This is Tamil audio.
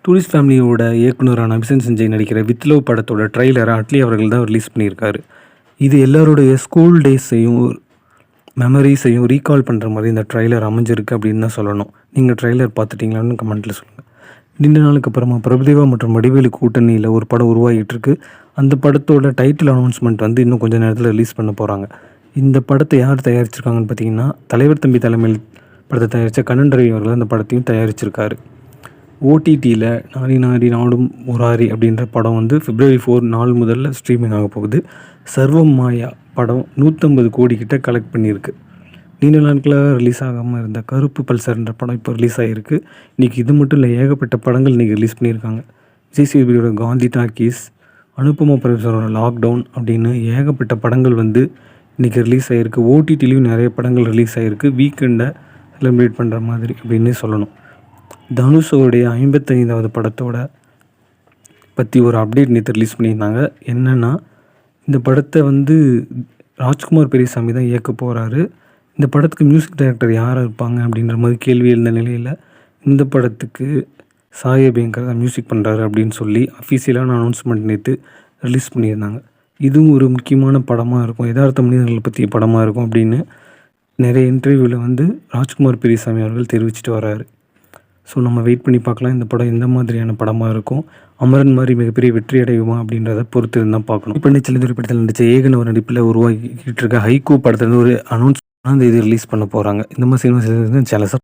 டூரிஸ்ட் ஃபேமிலியோட இயக்குனரான அபிஷேக் சஞ்சய் நடிக்கிற வித் லவ் படத்தோட ட்ரெய்லரை அட்லி அவர்கள் தான் ரிலீஸ் பண்ணியிருக்காரு. இது எல்லாருடைய ஸ்கூல் டேஸையும் மெமரீஸையும் ரீகால் பண்ணுற மாதிரி இந்த ட்ரெய்லர் அமைஞ்சிருக்கு அப்படின்னு தான் சொல்லணும். நீங்கள் ட்ரெய்லர் பார்த்துட்டீங்களான்னு கமெண்ட்டில் சொல்லுங்கள். நீண்ட நாளுக்கு அப்புறமா பிரபுதேவா மற்றும் வடிவேலு கூட்டணியில் ஒரு படம் உருவாகிட்டு இருக்கு. அந்த படத்தோட டைட்டில் அனௌன்ஸ்மெண்ட் வந்து இன்னும் கொஞ்சம் நேரத்தில் ரிலீஸ் பண்ண போகிறாங்க. இந்த படத்தை யார் தயாரிச்சிருக்காங்கன்னு பார்த்தீங்கன்னா, தலைவர் தம்பி தலைமையில் படத்தை தயாரித்த கண்ணன் ரவி அவர்கள் அந்த படத்தையும் தயாரிச்சிருக்காரு. ஓடிடியில் நாரி நாரி நாடும் முராரி அப்படின்ற படம் வந்து February 4 நாள் முதல்ல ஸ்ட்ரீமிங் ஆக போகுது. சர்வம் மாயா படம் 150 கோடி கிட்ட கலெக்ட் பண்ணியிருக்கு. நீண்ட நாட்களாக ரிலீஸ் ஆகாமல் இருந்த கருப்பு பல்சர்ன்ற படம் இப்போ ரிலீஸ் ஆகிருக்கு. இன்றைக்கி இது மட்டும் இல்லை, ஏகப்பட்ட படங்கள் இன்றைக்கி ரிலீஸ் பண்ணியிருக்காங்க. விஜய் சேதுபதியோட காந்தி டாக்கீஸ், அனுபமா பரமேஸ்வரோட லாக்டவுன் அப்படின்னு ஏகப்பட்ட படங்கள் வந்து இன்றைக்கி ரிலீஸ் ஆகிருக்கு. ஓடிடிலையும் நிறைய படங்கள் ரிலீஸ் ஆகிருக்கு. வீக்கெண்டை செலிப்ரேட் பண்ணுற மாதிரி அப்படின்னு சொல்லணும். தனுஷோடைய 55வது படத்தோட பற்றி ஒரு அப்டேட் நேற்று ரிலீஸ் பண்ணியிருந்தாங்க. என்னென்னா, இந்த படத்தை வந்து ராஜ்குமார் பெரியசாமி தான் இயக்க போகிறாரு. இந்த படத்துக்கு மியூசிக் டைரக்டர் யாராக இருப்பாங்க அப்படின்ற மாதிரி கேள்வி எழுந்த நிலையில் இந்த படத்துக்கு சாய் அபியங்கர் தான் மியூசிக் பண்ணுறாரு அப்படின்னு சொல்லி அஃபீஷியலான அனௌன்ஸ்மெண்ட் நேற்று ரிலீஸ் பண்ணியிருந்தாங்க. இதுவும் ஒரு முக்கியமான படமாக இருக்கும், யதார்த்த மனிதர்களை பற்றிய படமாக இருக்கும் அப்படின்னு நிறைய இன்டர்வியூவில் வந்து ராஜ்குமார் பெரியசாமி அவர்கள் தெரிவிச்சிட்டு வராரு. ஸோ நம்ம வெயிட் பண்ணி பார்க்கலாம் இந்த படம் எந்த மாதிரியான படமாக இருக்கும், அமரன் மாதிரி மிகப்பெரிய வெற்றி அடையுமா அப்படின்றத பொறுத்து இருந்தால் பார்க்கணும். இப்போ நிச்சயம் படத்தில் நடித்த ஏகன் ஒரு நடிப்பில் உருவாக்கிட்டு இருக்க ஹைக்கூ படத்தில் ஒரு அனௌன்ஸ் இது ரிலீஸ் பண்ண போகிறாங்க. இந்த மாதிரி சினிமா சேனல்ஸ்